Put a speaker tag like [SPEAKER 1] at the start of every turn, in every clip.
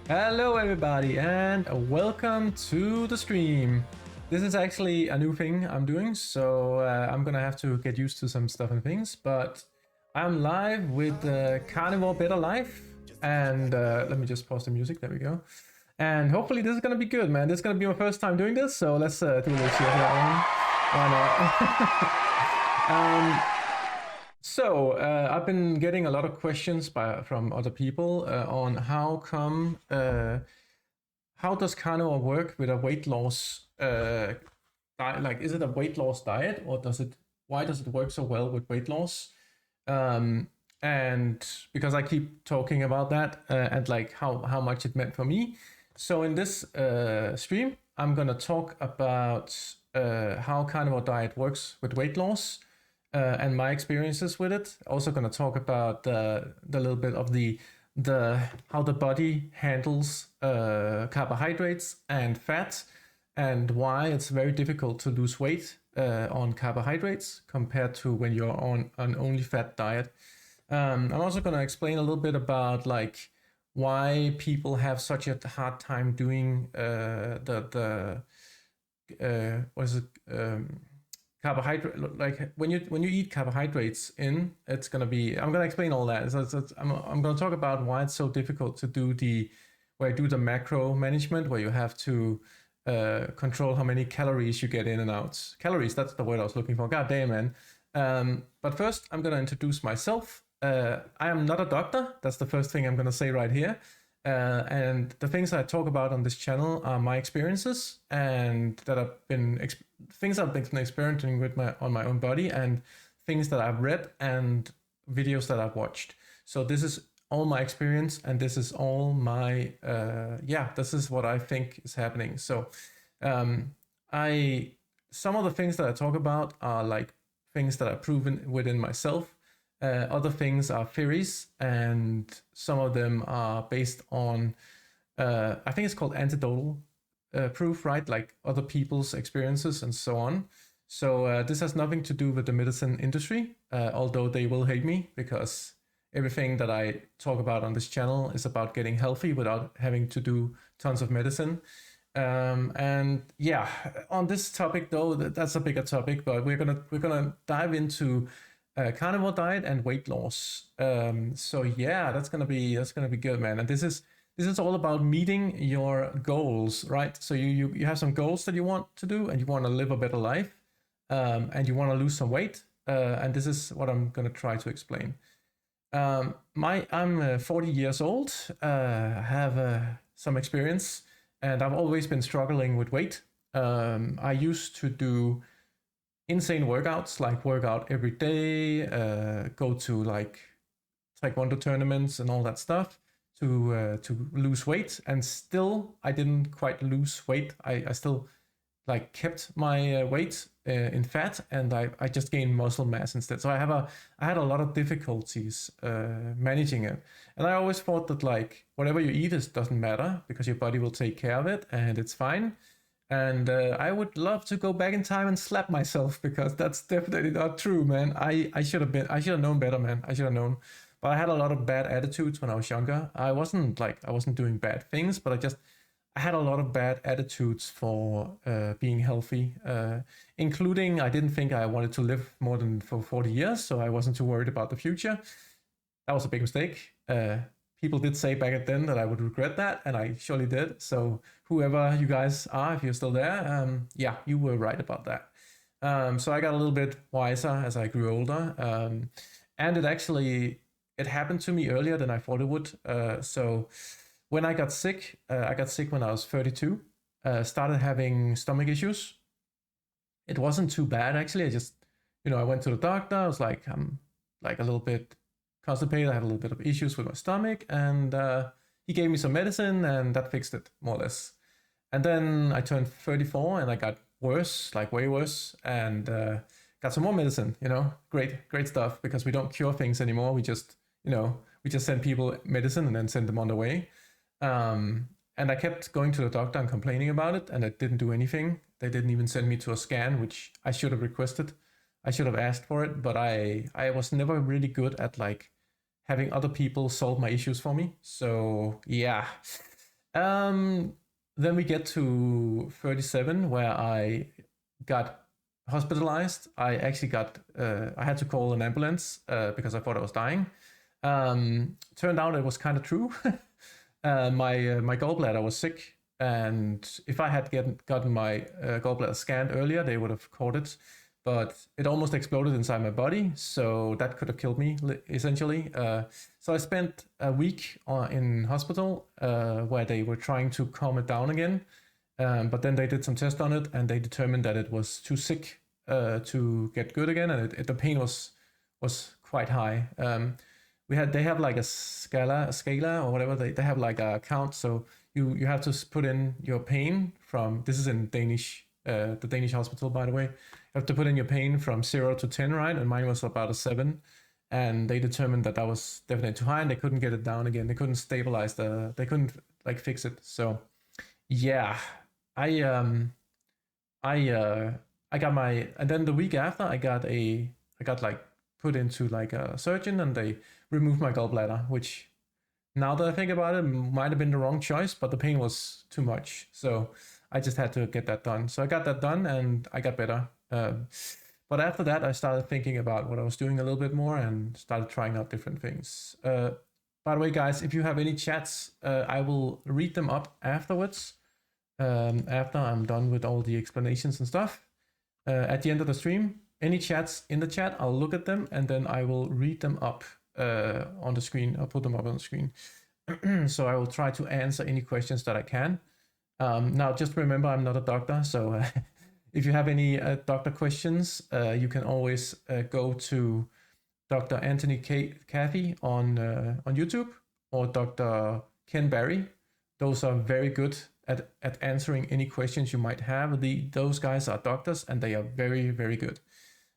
[SPEAKER 1] Hello everybody and welcome to the stream. This is actually a new thing I'm doing, so I'm gonna have to get used to some stuff and things, but I'm live with Carnivore Better Life, and let me just pause the music, there we go. And hopefully this is gonna be good, man. This is gonna be my first time doing this, so let's do a little cheer for that one. Why not? So I've been getting a lot of questions from other people on how does carnivore work with a weight loss diet? Like, is it a weight loss diet, or why does it work so well with weight loss? And because I keep talking about that and like how much it meant for me. So in this stream, I'm gonna talk about how carnivore diet works with weight loss. And my experiences with it. Also going to talk about the little bit of the how the body handles carbohydrates and fat, and why it's very difficult to lose weight on carbohydrates compared to when you're on an only fat diet. I'm also going to explain a little bit about like why people have such a hard time doing carbohydrate, like when you eat carbohydrates in, it's gonna be. I'm gonna explain all that. I'm gonna talk about why it's so difficult to do where you do the macro management, where you have to control how many calories you get in and out. Calories, that's the word I was looking for. God damn, man. But first, I'm gonna introduce myself. I am not a doctor. That's the first thing I'm gonna say right here. And the things I talk about on this channel are my experiences and that I've been things I've been experiencing with on my own body, and things that I've read and videos that I've watched. So this is all my experience, and this is all my this is what I think is happening. So some of the things that I talk about are like things that I've proven within myself. Other things are theories, and some of them are based on, I think it's called anecdotal proof, right? Like other people's experiences and so on. So this has nothing to do with the medicine industry, although they will hate me because everything that I talk about on this channel is about getting healthy without having to do tons of medicine. And yeah, on this topic though, that's a bigger topic, but we're gonna dive into carnivore diet and weight loss. So yeah, that's gonna be good, man. And this is all about meeting your goals, right? So you have some goals that you want to do, and you want to live a better life, and you want to lose some weight. And this is what I'm gonna try to explain. I'm 40 years old. Have some experience, and I've always been struggling with weight. I used to do insane workouts, like workout every day, go to like taekwondo tournaments and all that stuff to lose weight, and still I didn't quite lose weight. I still like kept my weight in fat, and I just gained muscle mass instead. So I had a lot of difficulties managing it, and I always thought that like whatever you eat doesn't matter because your body will take care of it and it's fine. And I would love to go back in time and slap myself because that's definitely not true, man. I should have known better, man. I should have known. But I had a lot of bad attitudes when I was younger. I wasn't doing bad things, but I had a lot of bad attitudes for being healthy, including I didn't think I wanted to live more than for 40 years, so I wasn't too worried about the future. That was a big mistake. People did say back then that I would regret that, and I surely did. So whoever you guys are, if you're still there, yeah, you were right about that. So I got a little bit wiser as I grew older, and it happened to me earlier than I thought it would. So when I got sick when I was 32. Started having stomach issues. It wasn't too bad actually. I went to the doctor. I was like, I'm like a little bit constipated. I had a little bit of issues with my stomach, and he gave me some medicine, and that fixed it more or less. And then I turned 34, and I got worse, like way worse, and got some more medicine. Great stuff, because we don't cure things anymore. We just send people medicine and then send them on the way. And I kept going to the doctor and complaining about it, and it didn't do anything. They didn't even send me to a scan, which I should have requested. I should have asked for it, but I was never really good at like having other people solve my issues for me. So yeah. Then we get to 37, where I got hospitalized. I actually got, I had to call an ambulance because I thought I was dying. Turned out it was kind of true. My gallbladder was sick, and if I had gotten my gallbladder scanned earlier, they would have caught it. But it almost exploded inside my body, so that could have killed me, essentially. So I spent a week in hospital where they were trying to calm it down again. But then they did some tests on it, and they determined that it was too sick to get good again, and the pain was quite high. They have like a scala or whatever. They have like a count, so you have to put in your pain from, this is in Danish, the Danish hospital, by the way. You have to put in your pain from 0 to 10, right? And mine was about a 7, and they determined that was definitely too high, and they couldn't get it down again. They couldn't stabilize they couldn't like fix it. So yeah, I got my, and then the week after I got like put into like a surgeon, and they removed my gallbladder, which now that I think about it, might have been the wrong choice, but the pain was too much. So I just had to get that done. So I got that done, and I got better. But after that, I started thinking about what I was doing a little bit more, and started trying out different things. By the way, guys, if you have any chats, I will read them up afterwards, after I'm done with all the explanations and stuff. At the end of the stream, any chats in the chat, I'll look at them, and then I will read them up on the screen. I'll put them up on the screen. So I will try to answer any questions that I can. Now, just remember, I'm not a doctor, so if you have any doctor questions, you can always go to Dr. Anthony Chaffee on YouTube, or Dr. Ken Barry. Those are very good at answering any questions you might have. Those guys are doctors, and they are very, very good.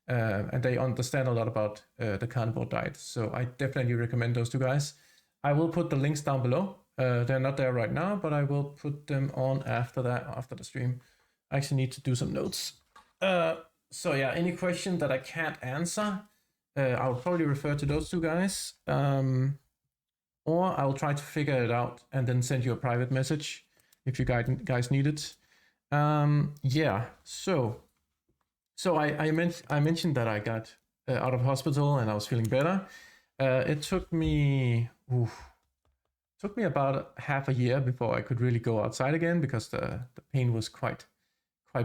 [SPEAKER 1] And they understand a lot about the carnivore diet. So I definitely recommend those two guys. I will put the links down below. They're not there right now, but I will put them on after the stream. I actually need to do some notes. So yeah, any question that I can't answer, I'll probably refer to those two guys. Or I'll try to figure it out and then send you a private message if you guys need it. Yeah, so I mentioned that I got out of hospital and I was feeling better. It took me about half a year before I could really go outside again, because the pain was quite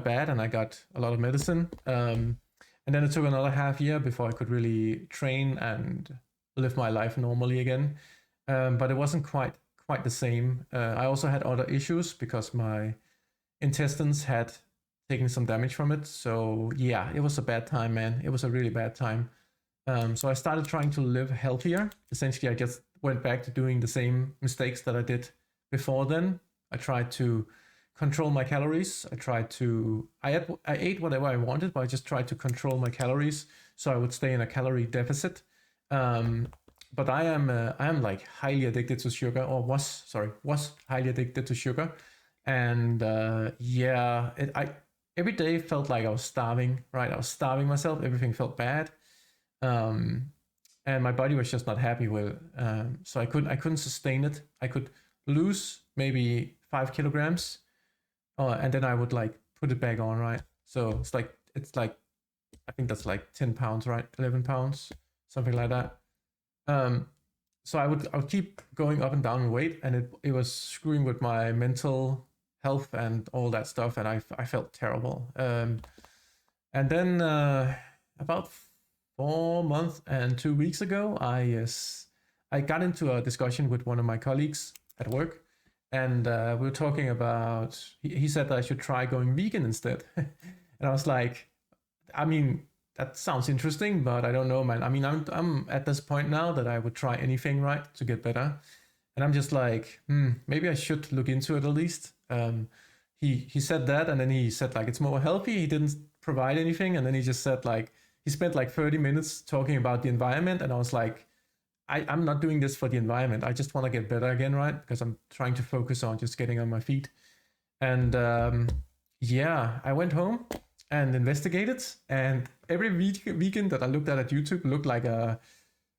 [SPEAKER 1] bad, and I got a lot of medicine. And then it took another half year before I could really train and live my life normally again. But it wasn't quite the same. I also had other issues because my intestines had taken some damage from it. So yeah, it was a bad time, man. It was a really bad time. So I started trying to live healthier. Essentially, I just went back to doing the same mistakes that I did before then. I tried to control my calories. I ate whatever I wanted, but I just tried to control my calories so I would stay in a calorie deficit. But I am like highly addicted to sugar, or was highly addicted to sugar. And yeah, every day felt like I was starving, right? I was starving myself. Everything felt bad. And my body was just not happy with it. So I couldn't sustain it. I could lose maybe 5 kilograms, and then I would like put it back on, right? So it's like I think that's like 10 pounds, right? 11 pounds, something like that. So I would keep going up and down in weight, and it was screwing with my mental health and all that stuff, and I felt terrible. And then about 4 months and 2 weeks ago, I got into a discussion with one of my colleagues at work, and we were talking about, he said that I should try going vegan instead. And I was like, I mean, that sounds interesting, but I don't know, man. I mean, I'm at this point now that I would try anything, right, to get better. And I'm just like, maybe I should look into it at least. He said that, and then he said like it's more healthy. He didn't provide anything, and then he just said like he spent like 30 minutes talking about the environment, and I was like, I'm not doing this for the environment. I just want to get better again, right? Because I'm trying to focus on just getting on my feet. And yeah, I went home and investigated, and every vegan that I looked at YouTube looked like a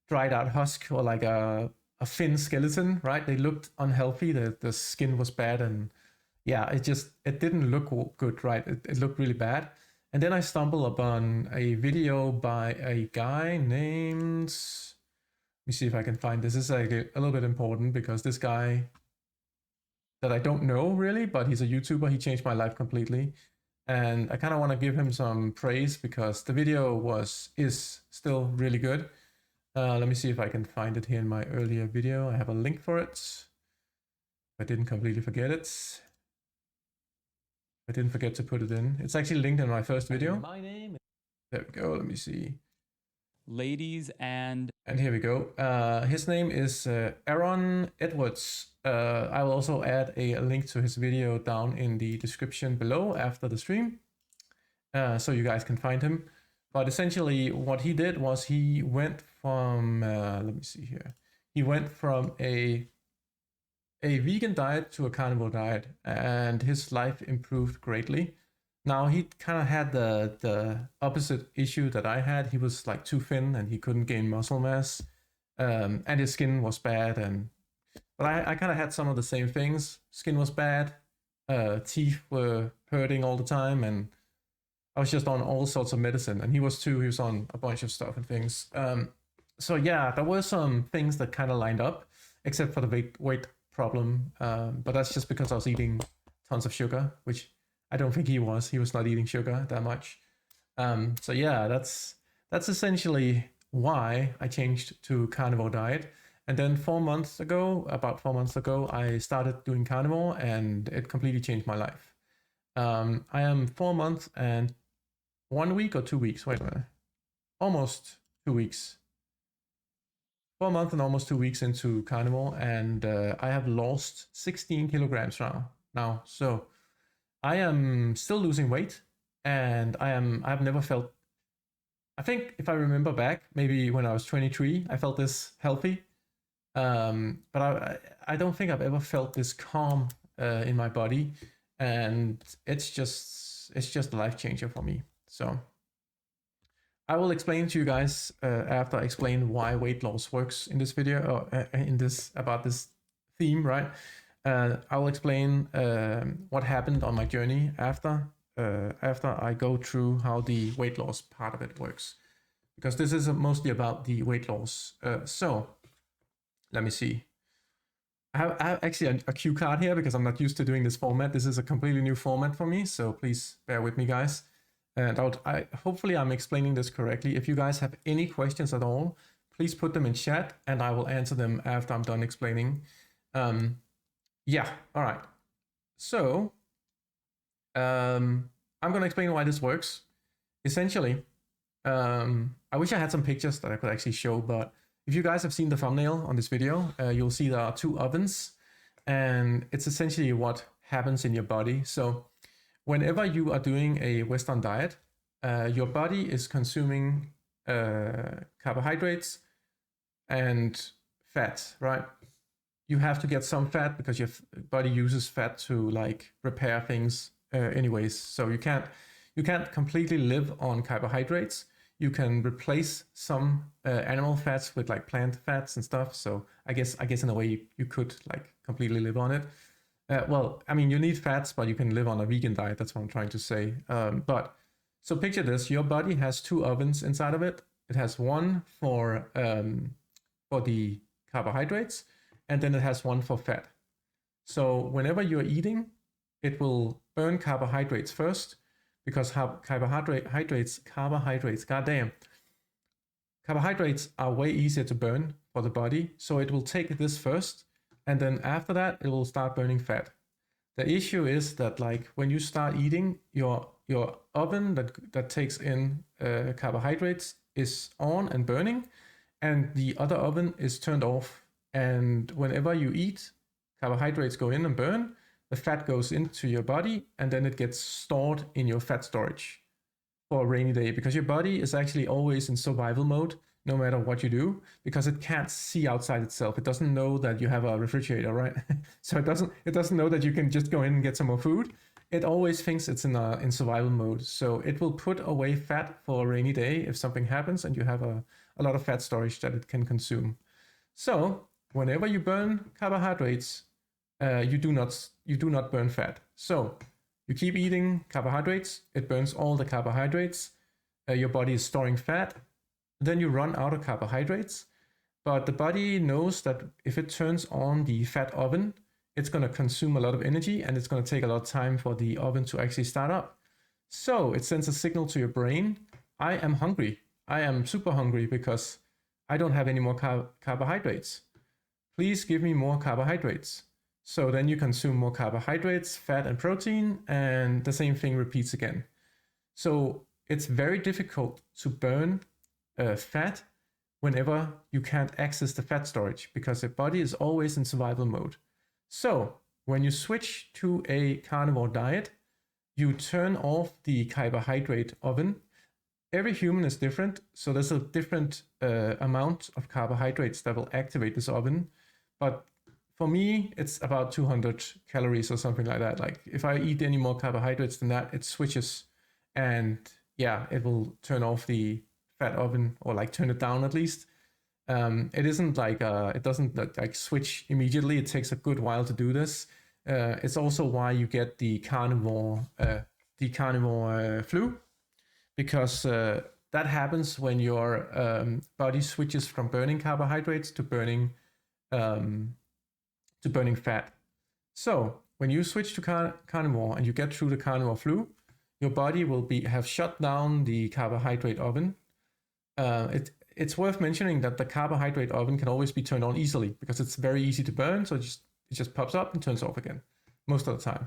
[SPEAKER 1] dried out husk, or like a a thin skeleton, right? They looked unhealthy. The skin was bad, and yeah, it didn't look good, right? It looked really bad. And then I stumbled upon a video by a guy named. Let me see if I can find this. This is like a little bit important because this guy that I don't know really, but he's a YouTuber. He changed my life completely. And I kind of want to give him some praise because the video is still really good. Let me see if I can find it here in my earlier video. I have a link for it. I didn't completely forget it. I didn't forget to put it in. It's actually linked in my first video.
[SPEAKER 2] My name.
[SPEAKER 1] There we go. Let me see.
[SPEAKER 2] Ladies and
[SPEAKER 1] here we go. His name is Eron Edwards. I will also add a link to his video down in the description below after the stream, so you guys can find him. But essentially, what he did was he went from let me see here. He went from a vegan diet to a carnivore diet, and his life improved greatly. Now he kind of had the opposite issue that I had. He was like too thin and he couldn't gain muscle mass, and his skin was bad. But I kind of had some of the same things. Skin was bad, teeth were hurting all the time, and I was just on all sorts of medicine. And he was too. He was on a bunch of stuff and things. So yeah, there were some things that kind of lined up, except for the weight problem. But that's just because I was eating tons of sugar, which I don't think he was. He was not eating sugar that much. So yeah, that's essentially why I changed to carnivore diet. And then about 4 months ago, I started doing carnivore, and it completely changed my life. I am 4 months and 1 week or 2 weeks. Wait a minute, almost 2 weeks. 4 months and almost 2 weeks into carnivore, and I have lost 16 kilograms now. So I am still losing weight, and I've never felt. I think if I remember back, maybe when I was 23, I felt this healthy. But I don't think I've ever felt this calm in my body, and it's just a life changer for me. So I will explain to you guys after I explain why weight loss works in this video, or about this theme, right? I will explain what happened on my journey after I go through how the weight loss part of it works, because this is mostly about the weight loss. So let me see. I have actually a cue card here because I'm not used to doing this format. This is a completely new format for me, so please bear with me, guys. And hopefully I'm explaining this correctly. If you guys have any questions at all, please put them in chat and I will answer them after I'm done explaining. Yeah, all right. So I'm going to explain why this works. Essentially, I wish I had some pictures that I could actually show, but if you guys have seen the thumbnail on this video, you'll see there are 2 ovens, and it's essentially what happens in your body. So whenever you are doing a Western diet, your body is consuming carbohydrates and fat, right? You have to get some fat because your body uses fat to like repair things anyways. So you can't completely live on carbohydrates. You can replace some animal fats with like plant fats and stuff. So I guess in a way you could like completely live on it. Well, I mean, you need fats, but you can live on a vegan diet. That's what I'm trying to say. But so picture this: your body has 2 ovens inside of it. It has one for the carbohydrates, and then it has one for fat. So whenever you're eating, it will burn carbohydrates first, because carbohydrates, goddamn, carbohydrates are way easier to burn for the body. So it will take this first, and then after that, it will start burning fat. The issue is that like when you start eating, your oven that takes in carbohydrates is on and burning, and the other oven is turned off. And whenever you eat, carbohydrates go in and burn, the fat goes into your body, and then it gets stored in your fat storage for a rainy day, because your body is actually always in survival mode no matter what you do, because it can't see outside itself. It doesn't know that you have a refrigerator, right? So it doesn't know that you can just go in and get some more food. It always thinks it's in survival mode. So it will put away fat for a rainy day if something happens and you have a lot of fat storage that it can consume. So whenever you burn carbohydrates, you do not burn fat. So you keep eating carbohydrates, it burns all the carbohydrates. Your body is storing fat. Then you run out of carbohydrates. But the body knows that if it turns on the fat oven, it's going to consume a lot of energy and it's going to take a lot of time for the oven to actually start up. So it sends a signal to your brain, I am hungry. I am super hungry because I don't have any more carbohydrates. Please give me more carbohydrates. So then you consume more carbohydrates, fat and protein, and the same thing repeats again. So it's very difficult to burn fat whenever you can't access the fat storage because the body is always in survival mode. So when you switch to a carnivore diet, you turn off the carbohydrate oven. Every human is different, so there's a different amount of carbohydrates that will activate this oven. But for me, it's about 200 calories or something like that. Like if I eat any more carbohydrates than that, it switches, and yeah, it will turn off the fat oven or like turn it down at least. It isn't like it doesn't like switch immediately. It takes a good while to do this. It's also why you get the carnivore flu, because that happens when your body switches from burning carbohydrates to burning fat. So when you switch to carnivore and you get through the carnivore flu, your body will have shut down the carbohydrate oven. It's worth mentioning that the carbohydrate oven can always be turned on easily because it's very easy to burn. So it just pops up and turns off again most of the time.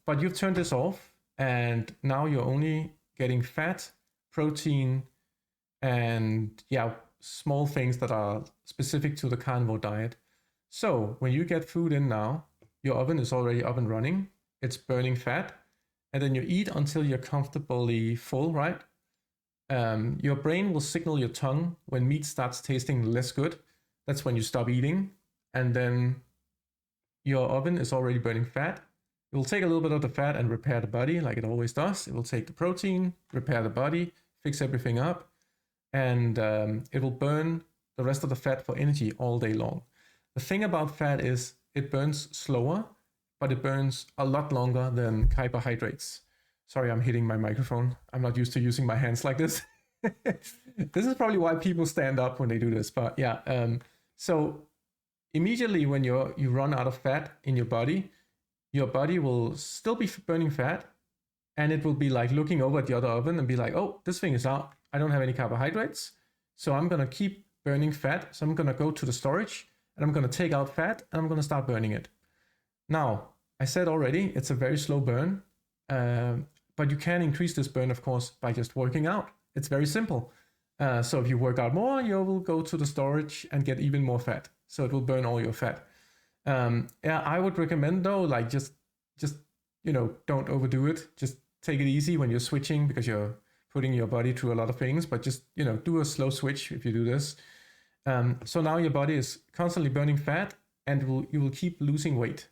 [SPEAKER 1] But you've turned this off, and now you're only getting fat, protein, and small things that are specific to the carnivore diet. So when you get food in now, your oven is already up and running. It's burning fat, and then you eat until you're comfortably full, right? Your brain will signal your tongue when meat starts tasting less good. That's when you stop eating, and then your oven is already burning fat. It will take a little bit of the fat and repair the body like it always does. It will take the protein, repair the body, fix everything up, and it will burn the rest of the fat for energy all day long. The thing about fat is it burns slower, but it burns a lot longer than carbohydrates. Sorry, I'm hitting my microphone. I'm not used to using my hands like this. This is probably why people stand up when they do this. But so immediately when you run out of fat in your body will still be burning fat, and it will be like looking over at the other oven and be like, oh, this thing is out. I don't have any carbohydrates. So I'm going to keep burning fat. So I'm going to go to the storage and I'm going to take out fat and I'm going to start burning it. Now, I said already, it's a very slow burn. But you can increase this burn, of course, by just working out. It's very simple. So if you work out more, you will go to the storage and get even more fat. So it will burn all your fat. I would recommend though, like just don't overdo it. Just take it easy when you're switching because you're putting your body through a lot of things. But just do a slow switch if you do this. So now your body is constantly burning fat, and you will keep losing weight.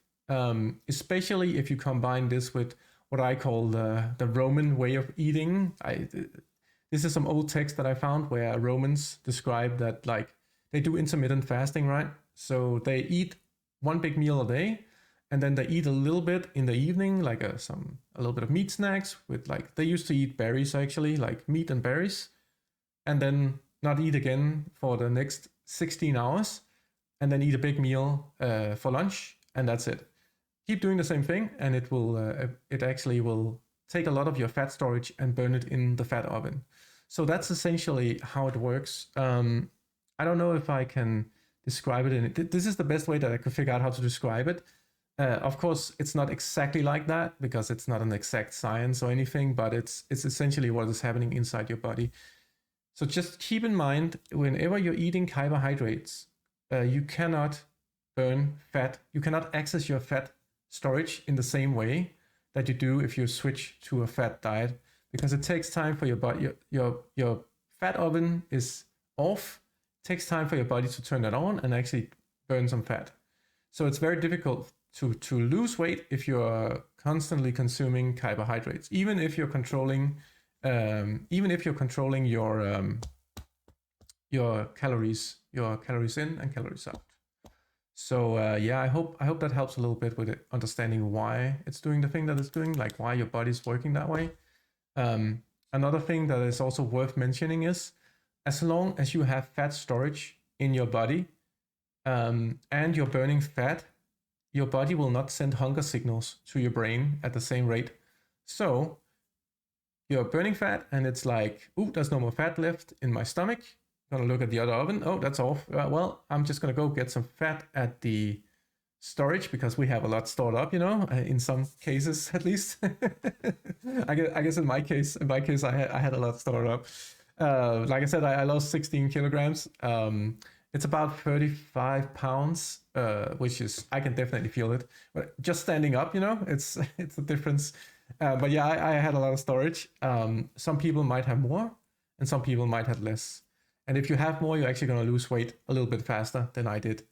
[SPEAKER 1] Especially if you combine this with what I call the Roman way of eating. This is some old text that I found where Romans describe that like they do intermittent fasting, right? So they eat one big meal a day, and then they eat a little bit in the evening, like a little bit of meat snacks with like, they used to eat berries actually, like meat and berries, and then not eat again for the next 16 hours, and then eat a big meal for lunch, and that's it. Keep doing the same thing, and it actually will take a lot of your fat storage and burn it in the fat oven. So that's essentially how it works. I don't know if I can describe it this is the best way that I could figure out how to describe it. Of course, it's not exactly like that because it's not an exact science or anything, but it's essentially what is happening inside your body. So just keep in mind, whenever you're eating carbohydrates, you cannot burn fat. You cannot access your fat storage in the same way that you do if you switch to a fat diet, because it takes time for your body. Your fat oven is off. It takes time for your body to turn that on and actually burn some fat. So it's very difficult to lose weight if you're constantly consuming carbohydrates, even if you're controlling your your calories in and calories out. So yeah, I hope that helps a little bit with understanding why it's doing the thing that it's doing, like why your body's working that way. Another thing that is also worth mentioning is, as long as you have fat storage in your body, and you're burning fat, your body will not send hunger signals to your brain at the same rate. So you're burning fat and it's like, ooh, there's no more fat left in my stomach. Gonna look at the other oven. Oh, that's off. Well, I'm just gonna go get some fat at the storage because we have a lot stored up, in some cases at least. I guess in my case, I had a lot stored up. Like I said, I lost 16 kilograms. It's about 35 pounds, which is, I can definitely feel it. But just standing up, it's a difference. But yeah, I had a lot of storage. Some people might have more and some people might have less. And if you have more, you're actually going to lose weight a little bit faster than I did.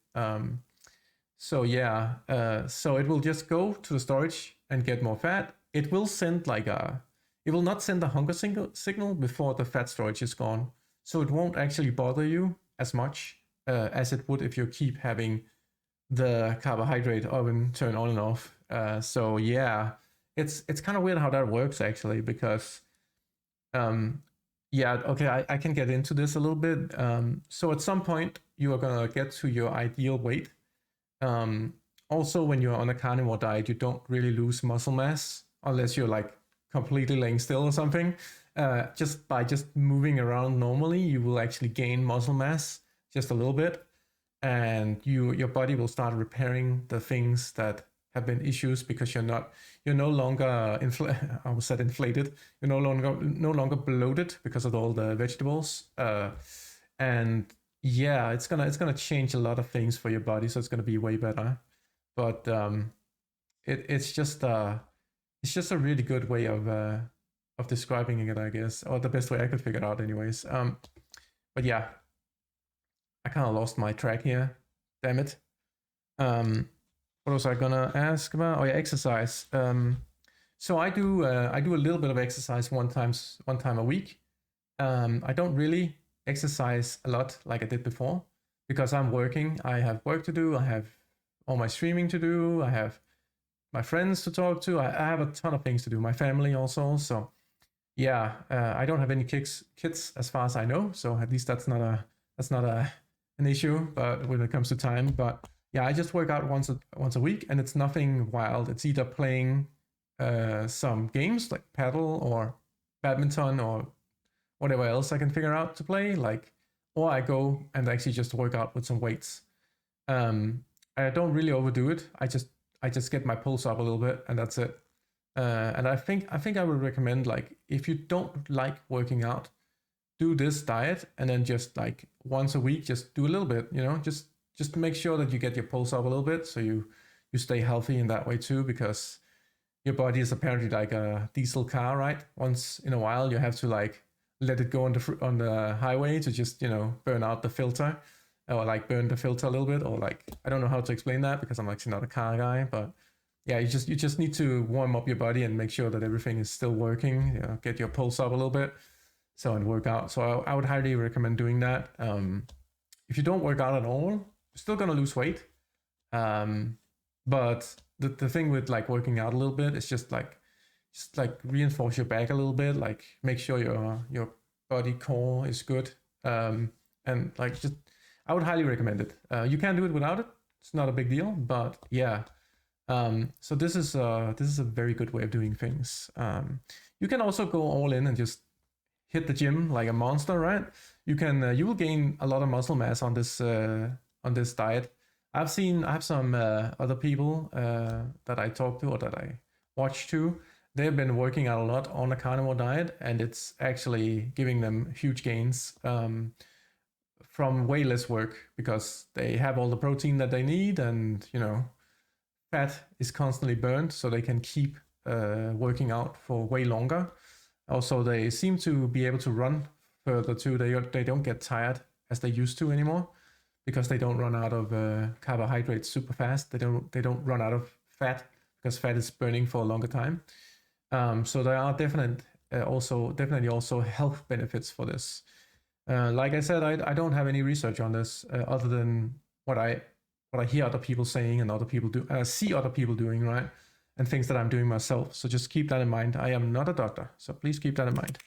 [SPEAKER 1] So yeah, so it will just go to the storage and get more fat. It will send it will not send a hunger signal before the fat storage is gone. So it won't actually bother you as much as it would if you keep having the carbohydrate oven turn on and off. So yeah, it's kind of weird how that works actually, because yeah, okay, I can get into this a little bit. So at some point you are gonna get to your ideal weight. Also, when you're on a carnivore diet, you don't really lose muscle mass unless you're like completely laying still or something. Just by moving around normally, you will actually gain muscle mass just a little bit, and your body will start repairing the things that have been issues because you're no longer I was said inflated. You're no longer bloated because of all the vegetables. And yeah, it's gonna change a lot of things for your body, so it's gonna be way better. But it's just a really good way of describing it, I guess, or the best way I could figure it out, anyways. But yeah, I kind of lost my track here. Damn it. What was I gonna ask about? Oh yeah, exercise. So I do a little bit of exercise one time a week. I don't really exercise a lot like I did before because I'm working. I have work to do. I have all my streaming to do. I have my friends to talk to. I have a ton of things to do. My family also. So yeah, I don't have any kids as far as I know. So at least that's not an issue. But when it comes to time, but yeah, I just work out once a week, and it's nothing wild. It's either playing some games like paddle or badminton or whatever else I can figure out to play, or I go and actually just work out with some weights. I don't really overdo it. I just get my pulse up a little bit, and that's it. And I think I would recommend, like, if you don't like working out, do this diet, and then just like once a week, just do a little bit. Just to make sure that you get your pulse up a little bit, so you stay healthy in that way too, because your body is apparently like a diesel car, right? Once in a while, you have to like let it go on the highway to just burn out the filter, or like burn the filter a little bit, or like, I don't know how to explain that because I'm actually not a car guy, but yeah, you just need to warm up your body and make sure that everything is still working. Get your pulse up a little bit, and work out. So I would highly recommend doing that. If you don't work out at all, you're still gonna lose weight. But the thing with like working out a little bit is just like reinforce your back a little bit, like make sure your body core is good. And like, I would highly recommend it. You can do it without it. It's not a big deal, but yeah. So this is a very good way of doing things. You can also go all in and just hit the gym like a monster, right? You will gain a lot of muscle mass on this diet. I have some other people that I talk to or that I watch too. They've been working out a lot on a carnivore diet, and it's actually giving them huge gains from way less work, because they have all the protein that they need, and fat is constantly burned, so they can keep working out for way longer. Also, they seem to be able to run further too. They don't get tired as they used to anymore, because they don't run out of carbohydrates super fast. They don't run out of fat, because fat is burning for a longer time. So there are definitely also health benefits for this. Like I said, I don't have any research on this other than what I hear other people saying and other people do, see other people doing, right? And things that I'm doing myself. So just keep that in mind. I am not a doctor, so please keep that in mind.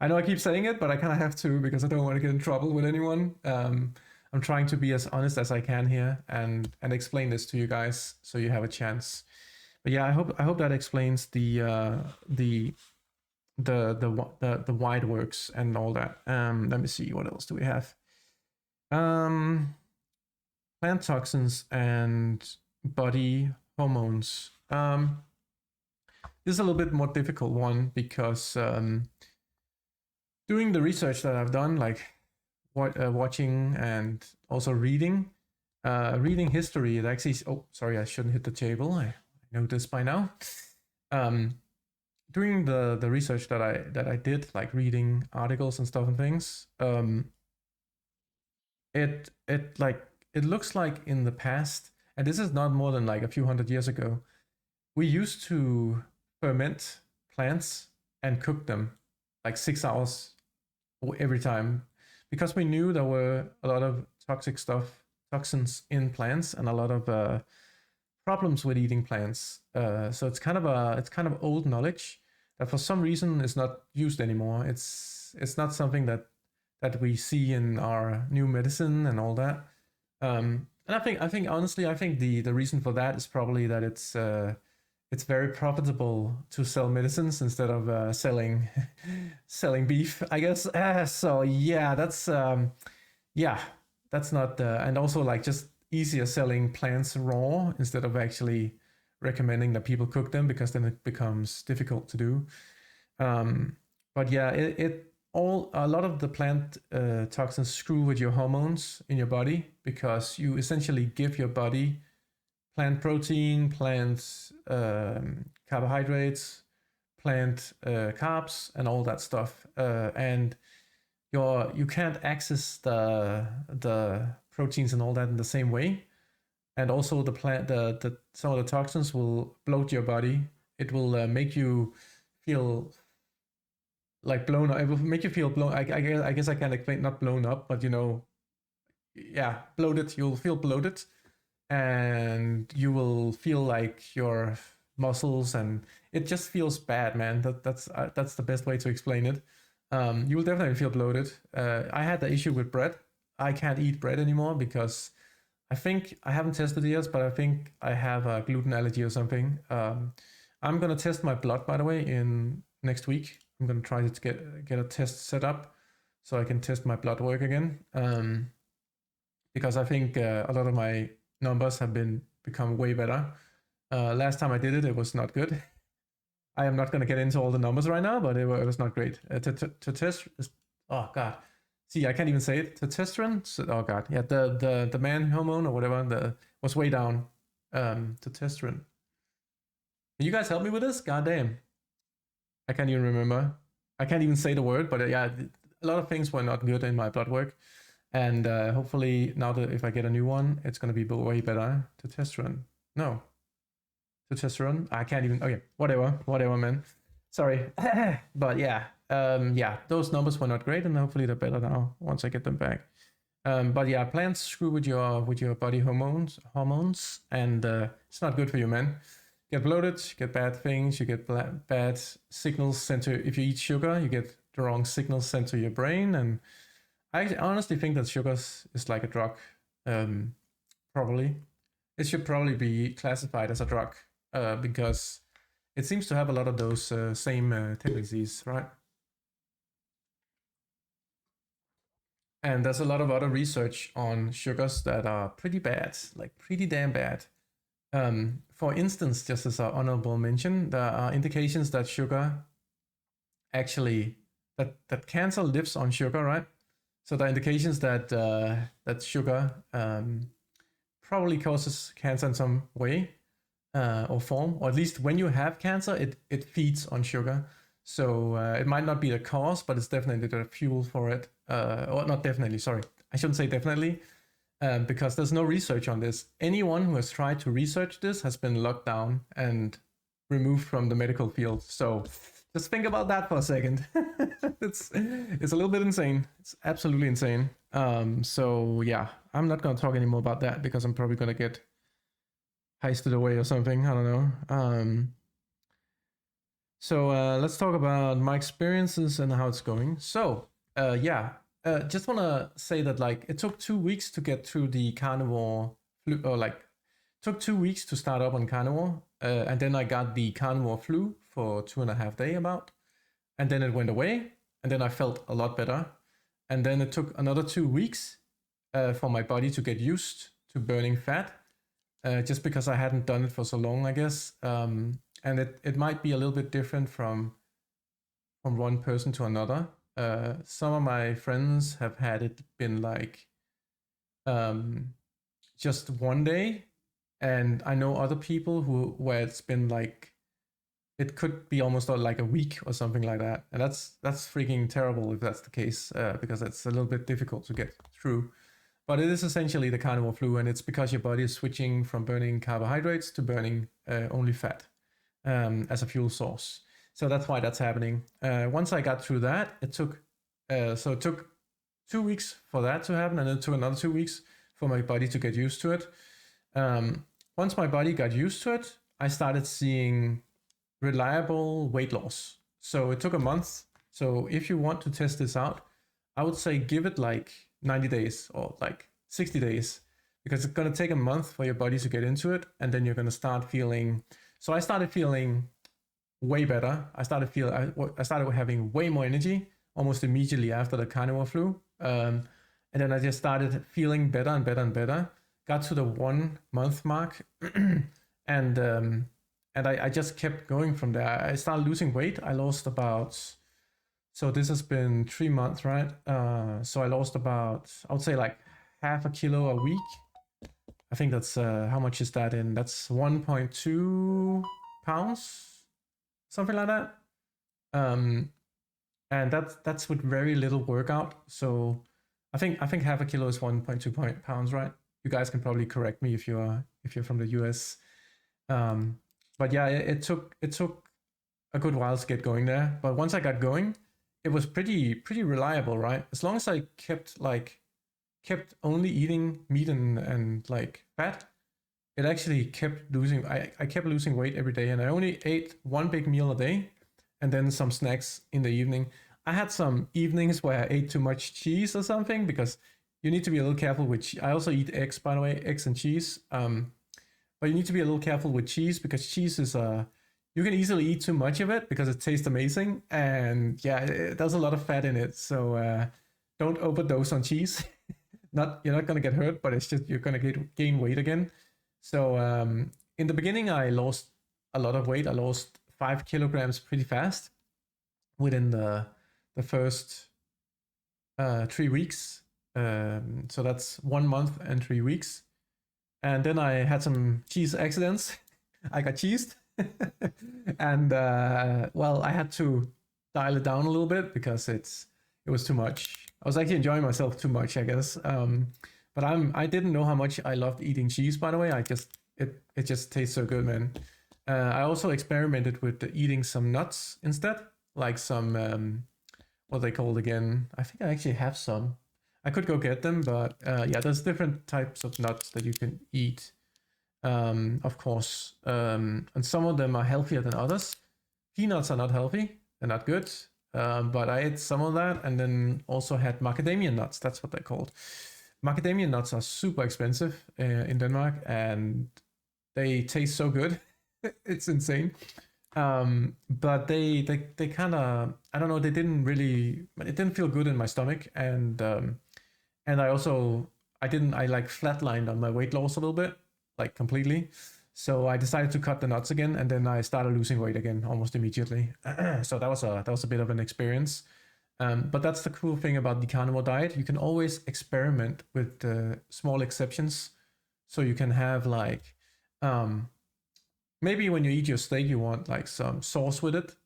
[SPEAKER 1] I know I keep saying it, but I kind of have to because I don't want to get in trouble with anyone. I'm trying to be as honest as I can here and explain this to you guys so you have a chance. But yeah, I hope that explains the why it works and all that. Let me see, what else do we have? Plant toxins and body hormones. This is a little bit more difficult one because doing the research that I've done, like watching and also reading history, it actually, oh, sorry, I shouldn't hit the table. I know this by now. Doing the research that I did, like reading articles and stuff and things, it looks like in the past, and this is not more than like a few hundred years ago, we used to ferment plants and cook them like 6 hours every time because we knew there were a lot of toxins in plants and a lot of problems with eating plants. So it's kind of old knowledge that for some reason is not used anymore. It's not something that we see in our new medicine and all that. And I think honestly, I think the reason for that is probably that it's very profitable to sell medicines instead of selling beef, I guess. So yeah, that's not and also like just easier selling plants raw instead of actually recommending that people cook them because then it becomes difficult to do. But yeah, a lot of the plant toxins screw with your hormones in your body because you essentially give your body plant protein, plant carbohydrates, plant carbs, and all that stuff. And you can't access the proteins and all that in the same way. And also some of the toxins will bloat your body. It will make you feel like blown up. It will make you feel blown. I guess I can't explain, not blown up, but bloated. You'll feel bloated. And you will feel like your muscles, and it just feels bad, man. That's the best way to explain it. You will definitely feel bloated. I had the issue with bread. I can't eat bread anymore because I think I haven't tested it yet, but I think I have a gluten allergy or something. I'm gonna test my blood, by the way, in next week. I'm gonna try to get a test set up so I can test my blood work again. Because I think a lot of my numbers have become way better. Last time I did it, it was not good. I am not going to get into all the numbers right now, but it was not great. To test, oh god, see, I can't even say it. Testosterone, oh god, yeah, the man hormone or whatever, was way down. Testosterone. Can you guys help me with this? God damn, I can't even remember. I can't even say the word, but yeah, a lot of things were not good in my blood work. And hopefully now that if I get a new one, it's going to be way better. Testosterone. No. Testosterone. I can't even. Okay, whatever, man. Sorry. But yeah, those numbers were not great, and hopefully they're better now once I get them back. But yeah, plants screw with your body hormones, and it's not good for you, man. You get bloated, you get bad things, you get bad signals sent to. If you eat sugar, you get the wrong signals sent to your brain, and I honestly think that sugar is like a drug. Probably, it should probably be classified as a drug because it seems to have a lot of those same tendencies, right? And there's a lot of other research on sugars that are pretty bad, like pretty damn bad. For instance, just as an honorable mention, there are indications that sugar actually that cancer lives on sugar, right? So there are indications that that sugar probably causes cancer in some way or form, or at least when you have cancer, it feeds on sugar. So it might not be the cause, but it's definitely the fuel for it. Or not definitely, sorry. I shouldn't say definitely, because there's no research on this. Anyone who has tried to research this has been locked down and removed from the medical field. So Just think about that for a second. it's a little bit insane. It's absolutely insane. So yeah, I'm not gonna talk anymore about that because I'm probably gonna get heisted away or something. I don't know. So let's talk about my experiences and how it's going. So just wanna say that like it took 2 weeks to get through the carnivore flu, or like took 2 weeks to start up on carnivore, and then I got the carnivore flu for 2.5 days about, and then it went away, and then I felt a lot better, and then it took another 2 weeks for my body to get used to burning fat, just because I hadn't done it for so long, I guess. And it might be a little bit different from one person to another. Some of my friends have had it been like just 1 day, and I know other people where it's been like it could be almost like a week or something like that, and that's freaking terrible if that's the case, because it's a little bit difficult to get through. But it is essentially the carnivore flu, and it's because your body is switching from burning carbohydrates to burning only fat as a fuel source. So that's why that's happening. Once I got through that, it took 2 weeks for that to happen, and then it took another 2 weeks for my body to get used to it. Once my body got used to it, I started seeing reliable weight loss. So it took a month. So if you want to test this out, I would say give it like 90 days or like 60 days, because it's going to take a month for your body to get into it, and then you're going to start feeling. So I started feeling way better. I started having way more energy almost immediately after the carnivore flu, and then I just started feeling better and better and better. Got to the 1 month mark, and I just kept going from there. I started losing weight. I lost about, so this has been 3 months, right? So I lost about, I would say like half a kilo a week. I think that's how much is that in? That's 1.2 pounds, something like that. And that's with very little workout. So I think half a kilo is 1.2 pounds, right? You guys can probably correct me if you're from the US. But yeah, it took a good while to get going there. But once I got going, it was pretty reliable, right? As long as I kept only eating meat and like fat, it actually kept losing. I kept losing weight every day, and I only ate one big meal a day, and then some snacks in the evening. I had some evenings where I ate too much cheese or something, because you need to be a little careful with. I also eat eggs, by the way, eggs and cheese. But you need to be a little careful with cheese, because cheese is you can easily eat too much of it because it tastes amazing, and yeah, there's a lot of fat in it. So don't overdose on cheese. You're not gonna get hurt, but it's just you're gonna gain weight again. So in the beginning, I lost a lot of weight. I lost 5 kilograms pretty fast within the first 3 weeks. So that's 1 month and 3 weeks. And then I had some cheese accidents. I got cheesed. And well, I had to dial it down a little bit because it was too much. I was actually enjoying myself too much, I guess. But I didn't know how much I loved eating cheese, by the way. It just tastes so good, man. I also experimented with eating some nuts instead, like some what are they called again? I think I actually have some. I could go get them, but yeah, there's different types of nuts that you can eat, of course. And some of them are healthier than others. Peanuts are not healthy. They're not good. But I ate some of that, and then also had macadamia nuts. That's what they're called. Macadamia nuts are super expensive in Denmark, and they taste so good. It's insane. But they kind of, I don't know, it didn't feel good in my stomach, and I like flatlined on my weight loss a little bit, like completely. So I decided to cut the nuts again, and then I started losing weight again almost immediately. So that was a bit of an experience. But that's the cool thing about the carnivore diet. You can always experiment with small exceptions. So you can have like, maybe when you eat your steak, you want like some sauce with it.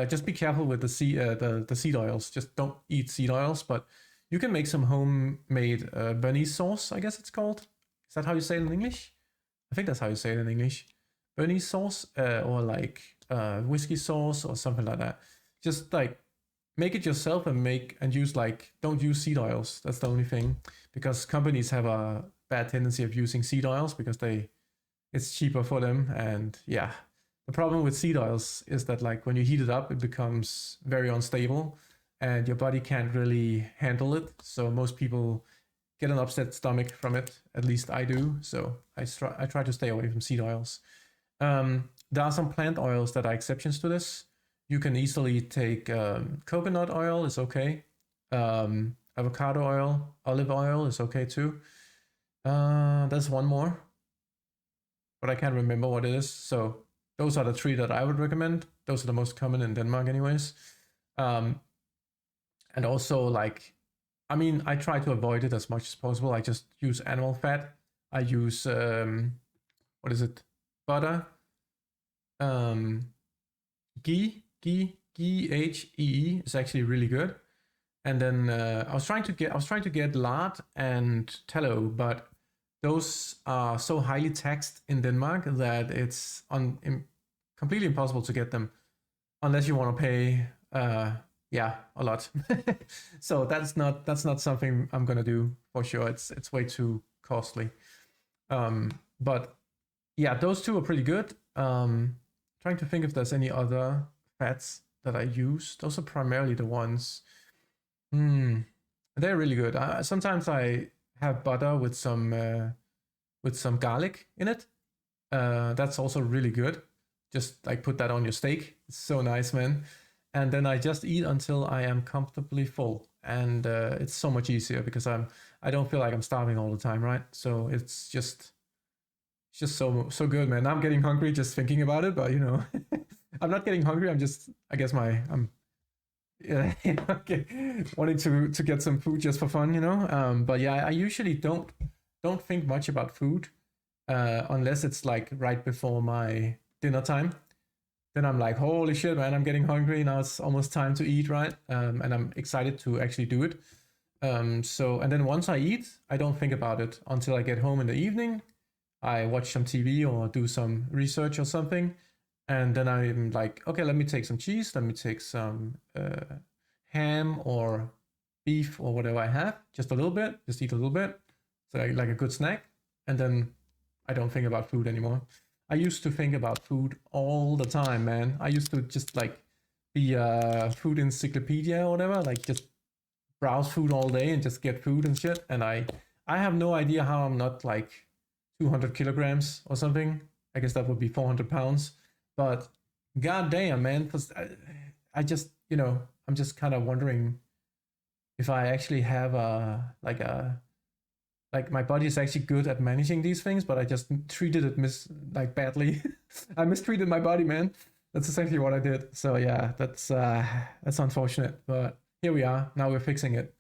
[SPEAKER 1] Just be careful with the seed oils. Just don't eat seed oils. But you can make some homemade béarnaise sauce, I guess it's called. Is that how you say it in English? I think that's how you say it in English. Bernie sauce or like whiskey sauce or something like that. Just like make it yourself and use like, don't use seed oils. That's the only thing, because companies have a bad tendency of using seed oils because it's cheaper for them. And yeah, the problem with seed oils is that like when you heat it up, it becomes very unstable and your body can't really handle it. So most people get an upset stomach from it. At least I do. So I try to stay away from seed oils. There are some plant oils that are exceptions to this. You can easily take coconut oil is okay. Avocado oil, olive oil is okay too. There's one more, but I can't remember what it is. So those are the three that I would recommend. Those are the most common in Denmark anyways. And also like, I mean, I try to avoid it as much as possible. I just use animal fat. I use, what is it? Butter. Ghee is actually really good. And then I was trying to get lard and tallow, but those are so highly taxed in Denmark that it's completely impossible to get them unless you want to pay a lot. So that's not something I'm gonna do for sure. It's way too costly. But yeah, those two are pretty good. Trying to think if there's any other fats that I use. Those are primarily the ones. They're really good. Sometimes I have butter with some garlic in it. That's also really good. Just like put that on your steak. It's so nice, man. And then I just eat until I am comfortably full, and it's so much easier because I don't feel like I'm starving all the time, right? So it's just so good, man. I'm getting hungry just thinking about it, but you know, I'm not getting hungry. I'm just, I guess I'm wanting to get some food just for fun, you know. But yeah, I usually don't think much about food unless it's like right before my dinner time. Then I'm like, holy shit, man, I'm getting hungry. Now it's almost time to eat, right? And I'm excited to actually do it. And then once I eat, I don't think about it until I get home in the evening. I watch some TV or do some research or something. And then I'm like, okay, let me take some cheese. Let me take some ham or beef or whatever I have. Just a little bit. Just eat a little bit. So like a good snack. And then I don't think about food anymore. I used to think about food all the time, man. I used to just like be a food encyclopedia or whatever, like just browse food all day and just get food and shit. And I have no idea how I'm not like 200 kilograms or something. I guess that would be 400 pounds. But goddamn, man, I just, you know, I'm just kind of wondering if I actually have like my body is actually good at managing these things, but I just treated it badly. I mistreated my body, man. That's essentially what I did. So yeah, that's unfortunate, but here we are. Now we're fixing it.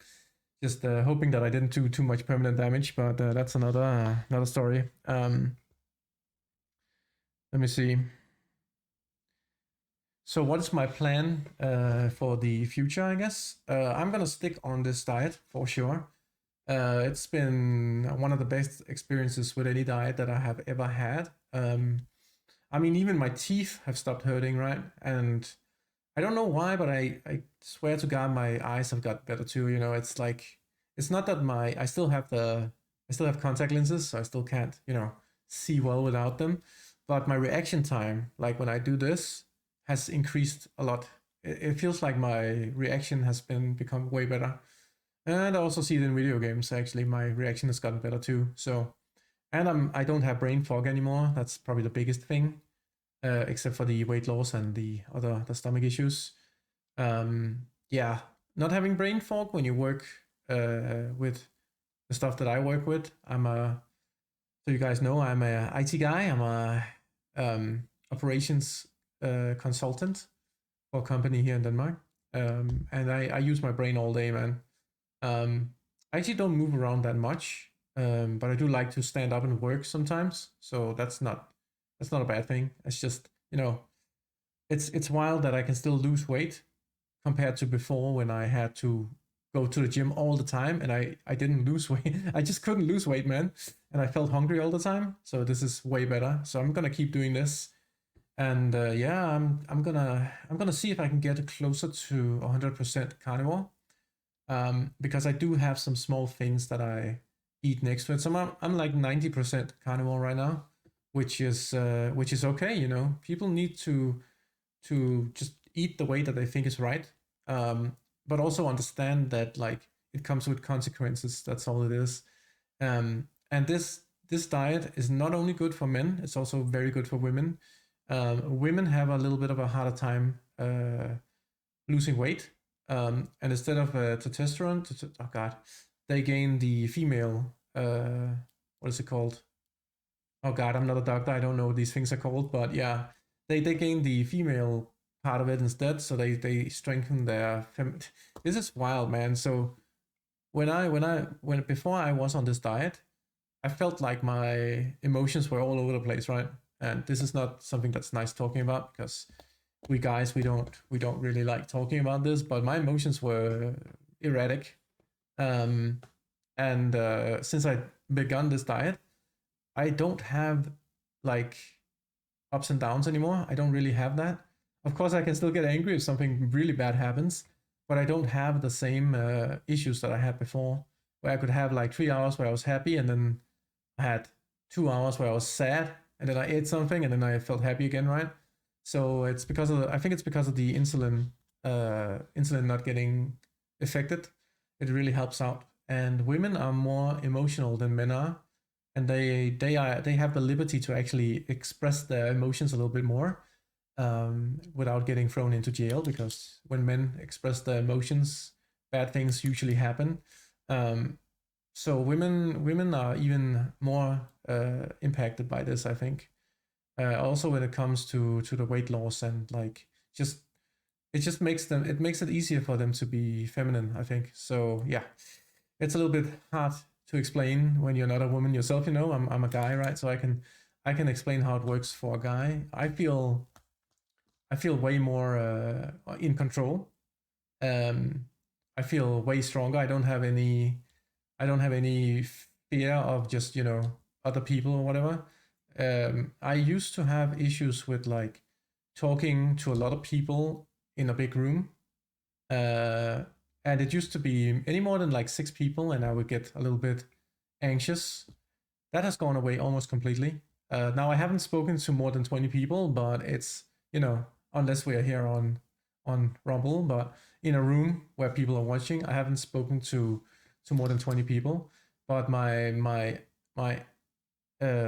[SPEAKER 1] Just hoping that I didn't do too much permanent damage, but that's another story. Let me see. So what is my plan for the future, I guess? I'm gonna stick on this diet for sure. It's been one of the best experiences with any diet that I have ever had. I mean, even my teeth have stopped hurting, right? And I don't know why, but I swear to God, my eyes have got better too. You know, it's like, it's not that I still have contact lenses, so I still can't, you know, see well without them. But my reaction time, like when I do this, has increased a lot. It feels like my reaction has become way better. And I also see it in video games. Actually, my reaction has gotten better too. So, and I don't have brain fog anymore. That's probably the biggest thing, except for the weight loss and the stomach issues. Yeah, not having brain fog when you work with the stuff that I work with. So you guys know, I'm a IT guy. I'm a operations consultant for a company here in Denmark. And I use my brain all day, man. I actually don't move around that much, but I do like to stand up and work sometimes. So that's not a bad thing. It's just, you know, it's wild that I can still lose weight compared to before when I had to go to the gym all the time, and I didn't lose weight. I just couldn't lose weight, man, and I felt hungry all the time. So this is way better. So I'm gonna keep doing this, and yeah, I'm gonna see if I can get closer to 100% carnivore, because I do have some small things that I eat next to it. So I'm like 90% carnivore right now, which is okay. You know, people need to just eat the way that they think is right, but also understand that like it comes with consequences. That's all it is. And this diet is not only good for men; it's also very good for women. Women have a little bit of a harder time losing weight, and instead of testosterone, oh god, they gain the female. What is it called? Oh god, I'm not a doctor. I don't know what these things are called, but yeah, they gain the female part of it instead. So they strengthen their. This is wild, man. So when before I was on this diet, I felt like my emotions were all over the place, right? And this is not something that's nice talking about, because we guys we don't really like talking about this. But my emotions were erratic, and since I begun this diet, I don't have like ups and downs anymore. I don't really have that. Of course, I can still get angry if something really bad happens, but I don't have the same issues that I had before, where I could have like 3 hours where I was happy, and then I had 2 hours where I was sad, and then I ate something, and then I felt happy again, right? So it's because of I think it's because of the insulin not getting affected. It really helps out, and women are more emotional than men are, and they have the liberty to actually express their emotions a little bit more, without getting thrown into jail, because when men express their emotions, bad things usually happen. So women are even more impacted by this, I think. Also, when it comes to the weight loss, and like just it just makes it easier for them to be feminine, I think. So yeah, it's a little bit hard to explain when you're not a woman yourself. You know, I'm a guy, right? So I can explain how it works for a guy. I feel way more in control. I feel way stronger. I don't have any fear of just, other people or whatever. I used to have issues with like talking to a lot of people in a big room. Uh, and it used to be any more than like 6 people, and I would get a little bit anxious. That has gone away almost completely. Now I haven't spoken to more than 20 people, but it's, unless we are here on Rumble, but in a room where people are watching, I haven't spoken to more than 20 people. But my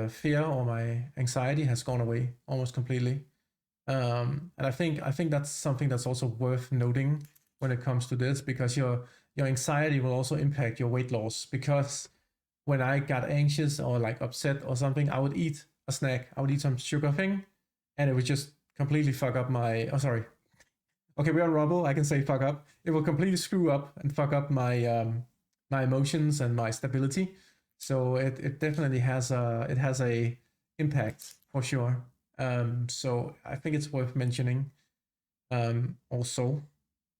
[SPEAKER 1] fear or my anxiety has gone away almost completely. And I think that's something that's also worth noting when it comes to this, because your anxiety will also impact your weight loss. Because when I got anxious or like upset or something, I would eat a snack. I would eat some sugar thing, and it would just completely fuck up my. Oh, sorry. Okay, we're on Rumble. I can say fuck up. It will completely screw up and fuck up my emotions and my stability. So it definitely has a impact for sure. So I think it's worth mentioning. Also,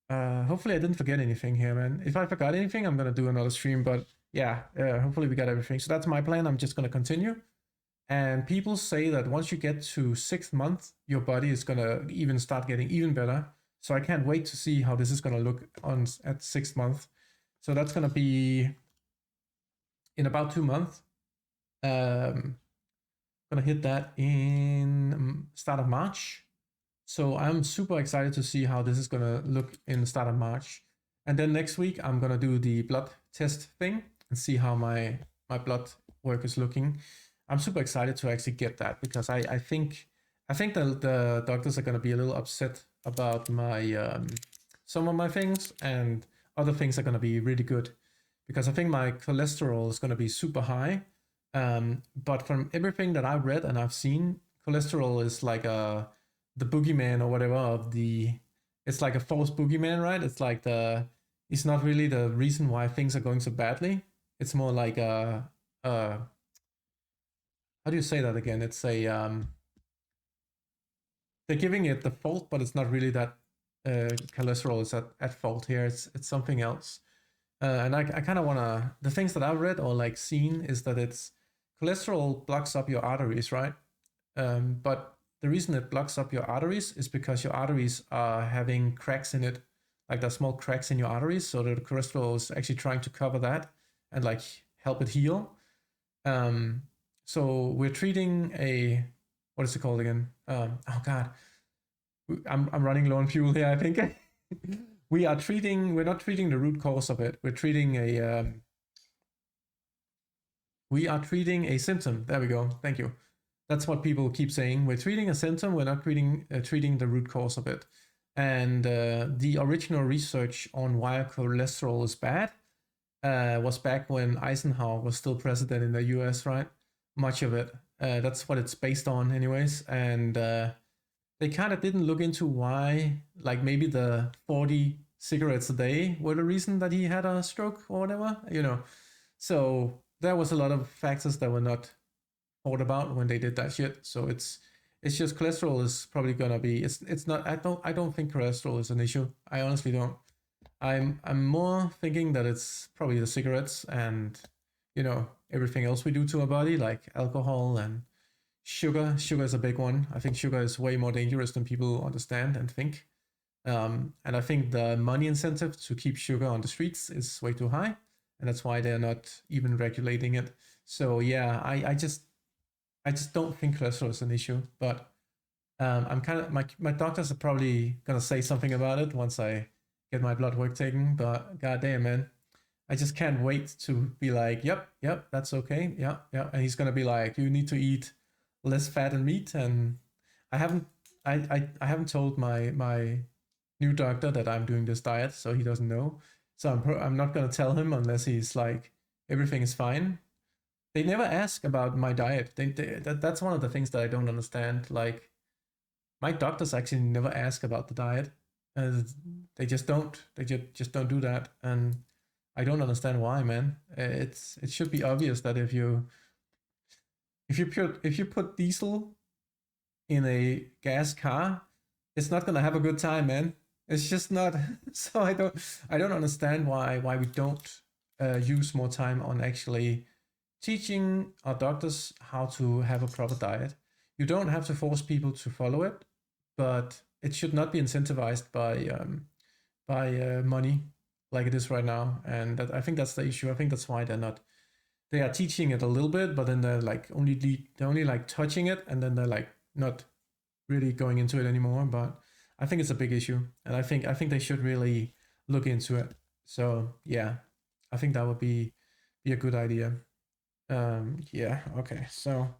[SPEAKER 1] hopefully I didn't forget anything here, man. If I forgot anything, I'm gonna do another stream. But yeah, hopefully we got everything. So that's my plan. I'm just gonna continue. And people say that once you get to 6 months, your body is gonna even start getting even better. So I can't wait to see how this is gonna look on at 6 months. So that's gonna be in about 2 months. Gonna hit that in start of March. So I'm super excited to see how this is gonna look in the start of March. And then next week I'm gonna do the blood test thing and see how my blood work is looking. I'm super excited to actually get that, because I think that the doctors are gonna be a little upset about my some of my things, and other things are gonna be really good, because I think my cholesterol is gonna be super high. But from everything that I've read and I've seen, cholesterol is like the boogeyman or whatever of the. It's like a false boogeyman, right? It's not really the reason why things are going so badly. It's more like how do you say that again? It's they're giving it the fault, but it's not really that cholesterol is at fault here. It's something else. And I kind of want to, the things that I've read or like seen is that it's cholesterol blocks up your arteries, right? But the reason it blocks up your arteries is because your arteries are having cracks in it, like there's small cracks in your arteries, so the cholesterol is actually trying to cover that and like help it heal. So we're treating a, what is it called again? Oh God, I'm running low on fuel here, I think. We're not treating the root cause of it. We are treating a symptom. There we go. Thank you. That's what people keep saying. We're treating a symptom. We're not treating the root cause of it. And the original research on why cholesterol is bad was back when Eisenhower was still president in the US, right? Much of it. That's what it's based on, anyways. And they kind of didn't look into why, like maybe the 40 cigarettes a day were the reason that he had a stroke or whatever, you know. So there was a lot of factors that were not thought about when they did that shit. So it's just cholesterol is probably gonna be it's not I don't think cholesterol is an issue. I honestly don't. I'm more thinking that it's probably the cigarettes and you know everything else we do to our body like alcohol and sugar. Sugar is a big one. I think sugar is way more dangerous than people understand and think. And I think the money incentive to keep sugar on the streets is way too high, and that's why they're not even regulating it. So yeah, I just don't think cholesterol is an issue, but I'm kind of my doctors are probably gonna say something about it once I get my blood work taken. But goddamn, man, I just can't wait to be like, yep, that's okay, yeah, and he's gonna be like, you need to eat less fat and meat, and I haven't I haven't told my new doctor that I'm doing this diet, so he doesn't know. So I'm not gonna tell him unless he's like everything is fine. They never ask about my diet. That's one of the things that I don't understand. Like my doctors actually never ask about the diet. They just don't. They just don't do that, and I don't understand why, man. It should be obvious that if you put diesel in a gas car, it's not gonna have a good time, man. It's just not. So I don't understand why we don't use more time on actually teaching our doctors how to have a proper diet. You don't have to force people to follow it, but it should not be incentivized by money like it is right now. And that, I think that's the issue. I think that's why they are teaching it a little bit, but then they're only like touching it, and then they're like not really going into it anymore. But I think it's a big issue, and I think they should really look into it. So yeah, I think that would be a good idea. Yeah, okay. So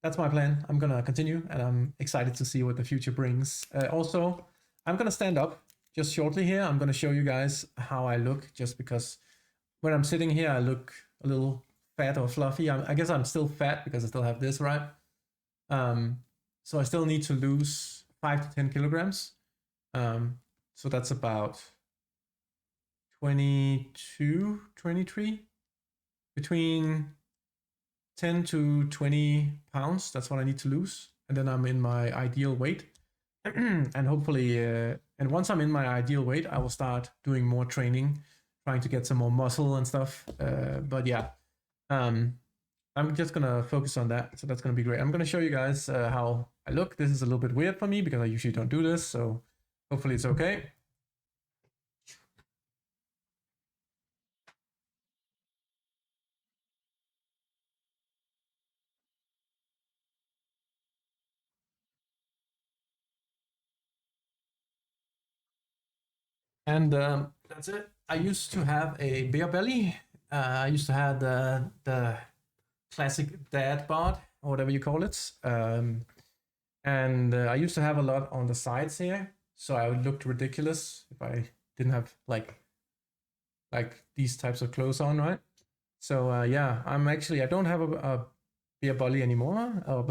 [SPEAKER 1] that's my plan. I'm gonna continue, and I'm excited to see what the future brings. Also, I'm gonna stand up just shortly here. I'm gonna show you guys how I look, just because when I'm sitting here, I look a little fat or fluffy. I guess I'm still fat because I still have this, right? So I still need to lose 5 to 10 kilograms. So that's about 22, 23, between 10 to 20 pounds. That's what I need to lose. And then I'm in my ideal weight. And hopefully, and once I'm in my ideal weight, I will start doing more training, trying to get some more muscle and stuff. But yeah, I'm just gonna focus on that. So that's gonna be great. I'm gonna show you guys how I look. This is a little bit weird for me because I usually don't do this. So hopefully it's okay. And that's it. I used to have a beer belly. I used to have the classic dad bod, or whatever you call it. And I used to have a lot on the sides here, so I would look ridiculous if I didn't have like these types of clothes on, right? So yeah, I don't have a beer belly anymore, or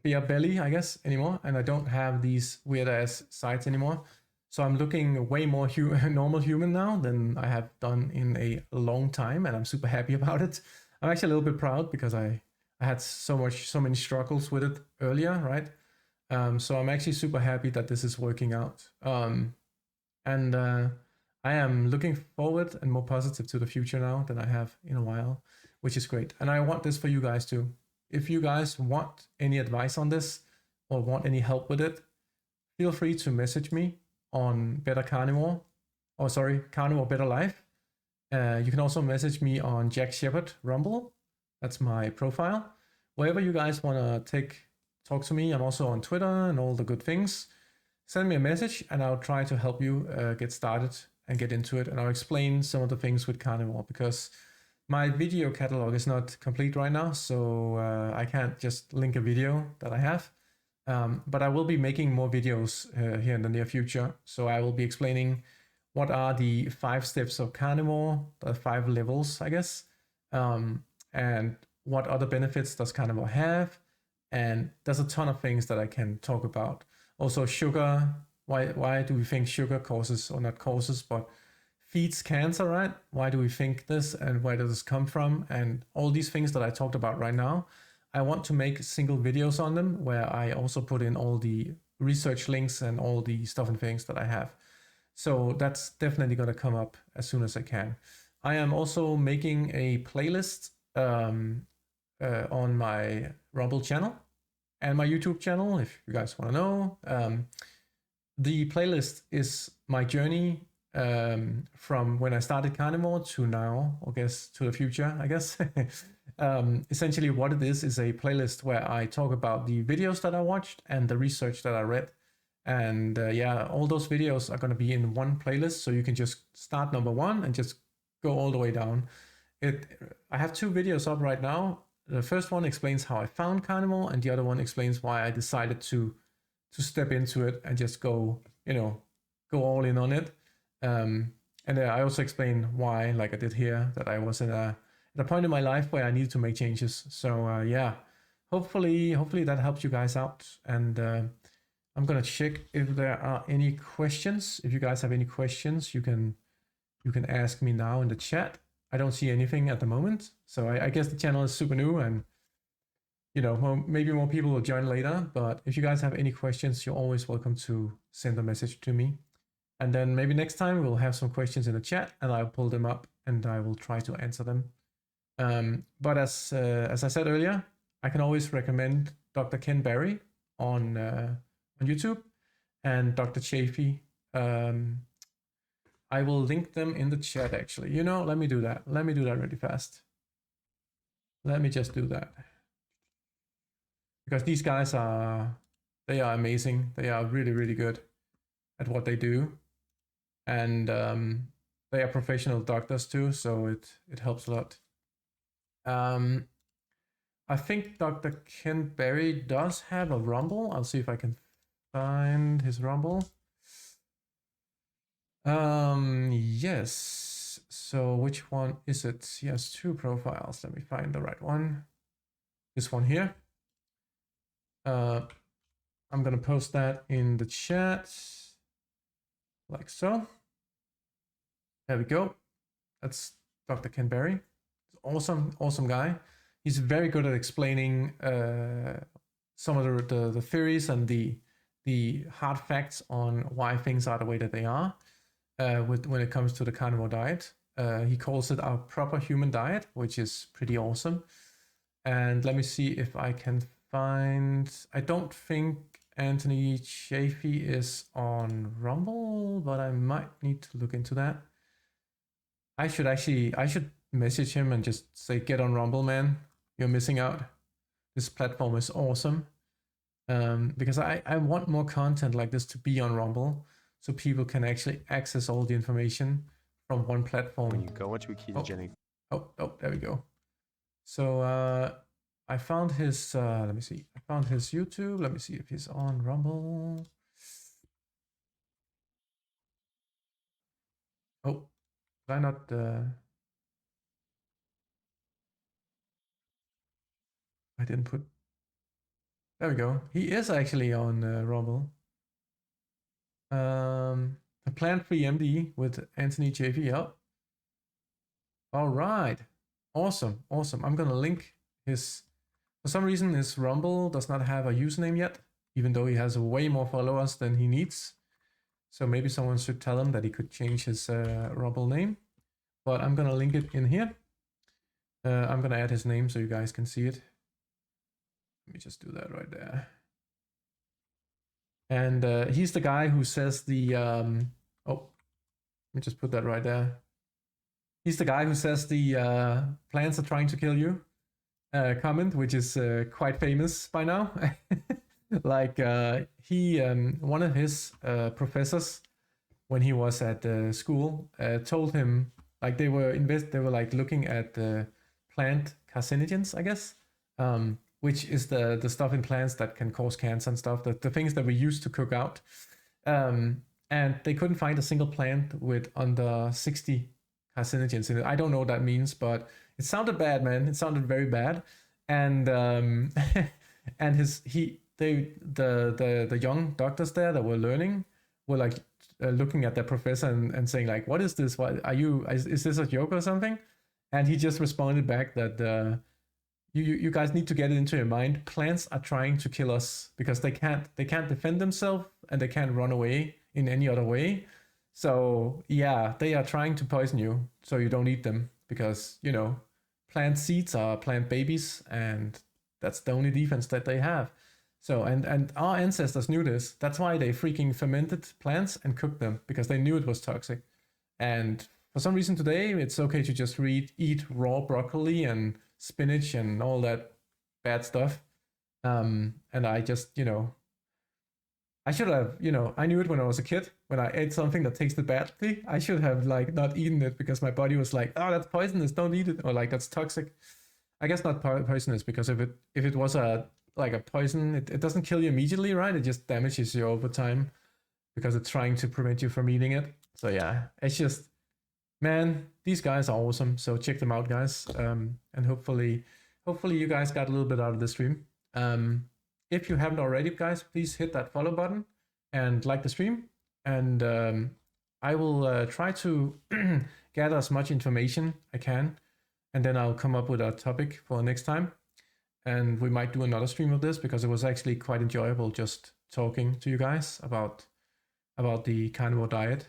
[SPEAKER 1] beer belly, I guess, anymore, and I don't have these weird ass sides anymore. So I'm looking way more normal human now than I have done in a long time, and I'm super happy about it. I'm actually a little bit proud because I had so many struggles with it earlier, right? So I'm actually super happy that this is working out. And I am looking forward and more positive to the future now than I have in a while, which is great. And I want this for you guys too. If you guys want any advice on this or want any help with it, feel free to message me on Better Carnivore, or sorry, Carnivore Better Life. You can also message me on Jack Shepherd Rumble. That's my profile. Wherever you guys want to talk to me, I'm also on Twitter and all the good things. Send me a message and I'll try to help you get started and get into it. And I'll explain some of the things with Carnivore because my video catalog is not complete right now. So I can't just link a video that I have. But I will be making more videos here in the near future. So I will be explaining what are the 5 steps of Carnivore, the 5 levels, I guess, and what other benefits does Carnivore have. And there's a ton of things that I can talk about. Also sugar, why do we think sugar causes, or not causes, but feeds cancer, right? Why do we think this and where does this come from? And all these things that I talked about right now, I want to make single videos on them where I also put in all the research links and all the stuff and things that I have. So that's definitely going to come up as soon as I can. I am also making a playlist on my Rumble channel and my YouTube channel, if you guys want to know. The playlist is my journey from when I started Carnivore to now, I guess, to the future, I guess. Essentially what it is a playlist where I talk about the videos that I watched and the research that I read. And yeah, all those videos are going to be in one playlist. So you can just start number 1 and just go all the way down. I have 2 videos up right now. The first one explains how I found Carnivore, and the other one explains why I decided to step into it and just go all in on it. And I also explain why, like I did here, that I was at a point in my life where I needed to make changes. So yeah, hopefully that helps you guys out. And I'm gonna check if there are any questions. If you guys have any questions, you can ask me now in the chat. I don't see anything at the moment, so I guess the channel is super new, and maybe more people will join later. But if you guys have any questions, you're always welcome to send a message to me. And then maybe next time we'll have some questions in the chat, and I'll pull them up and I will try to answer them. But as I said earlier, I can always recommend Dr. Ken Berry on YouTube and Dr. Chaffee. I will link them in the chat actually. Let me do that. Let me do that really fast. Let me just do that. Because these guys they are amazing. They are really, really good at what they do. And they are professional doctors too, so it helps a lot. I think Dr. Ken Berry does have a Rumble. I'll see if I can find his Rumble. Yes. So which one is it? He has 2 profiles. Let me find the right one. This one here. I'm gonna post that in the chat, like so. There we go. That's Dr. Ken Berry. Awesome guy. He's very good at explaining some of the theories and the hard facts on why things are the way that they are. When it comes to the carnivore diet. He calls it our proper human diet, which is pretty awesome. And let me see if I can find, I don't think Anthony Chaffee is on Rumble, but I might need to look into that. I should message him and just say, get on Rumble, man. You're missing out. This platform is awesome. Because I want more content like this to be on Rumble, so people can actually access all the information from one platform.
[SPEAKER 3] When you go into a ketogenic.
[SPEAKER 1] Oh, there we go. So I found his, let me see. I found his YouTube. Let me see if he's on Rumble. Oh, did I not? I didn't put. There we go. He is actually on Rumble. A plant-free MD with Anthony Chaffee. Yep. All right. Awesome. I'm gonna link his. For some reason, his Rumble does not have a username yet, even though he has way more followers than he needs. So maybe someone should tell him that he could change his Rumble name. But I'm gonna link it in here. I'm gonna add his name so you guys can see it. Let me just do that right there. And he's the guy who says the let me just put that right there. He's the guy who says the plants are trying to kill you comment, which is quite famous by now. Like he one of his professors when he was at school told him, like they were like looking at plant carcinogens, I guess, which is the stuff in plants that can cause cancer and stuff, the things that we use to cook out. And they couldn't find a single plant with under 60 carcinogens in it. I don't know what that means, but it sounded bad, man. It sounded very bad. And and the young doctors there that were learning were like looking at their professor and saying like, what is this? Why are you, is this a joke or something? And he just responded back that you guys need to get it into your mind. Plants are trying to kill us because they can't defend themselves and they can't run away in any other way. So yeah, they are trying to poison you so you don't eat them because, you know, plant seeds are plant babies and that's the only defense that they have. So, and our ancestors knew this. That's why they freaking fermented plants and cooked them, because they knew it was toxic. And for some reason today, it's okay to just eat raw broccoli and spinach and all that bad stuff. And I just, you know, I should have, you know, I knew it when I was a kid. When I ate something that tasted badly, I should have like not eaten it because my body was like, oh, that's poisonous, don't eat it, or like that's toxic. I guess not poisonous, because if it was a poison, it doesn't kill you immediately, right? It just damages you over time because it's trying to prevent you from eating it. So yeah, it's just, man, these guys are awesome. So check them out, guys. And hopefully you guys got a little bit out of the stream. If you haven't already, guys, please hit that follow button and like the stream. And I will try to gather as much information I can, and then I'll come up with a topic for next time. And we might do another stream of this because it was actually quite enjoyable just talking to you guys about the carnivore diet.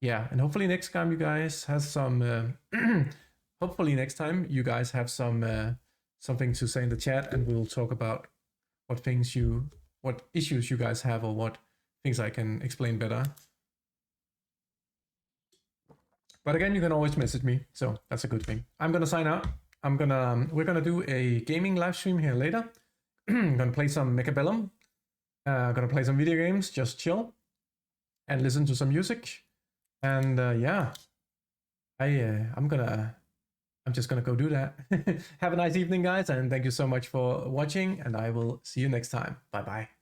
[SPEAKER 1] Yeah, and hopefully next time you guys have some. Hopefully next time you guys have some something to say in the chat, and we'll talk about what issues you guys have, or what things I can explain better. But again, you can always message me, so that's a good thing. I'm gonna sign out. We're gonna do a gaming live stream here later. I'm gonna play some Mechabellum. Gonna play some video games, just chill and listen to some music. And yeah, I'm just gonna go do that. Have a nice evening, guys, and thank you so much for watching, and I will see you next time. Bye bye.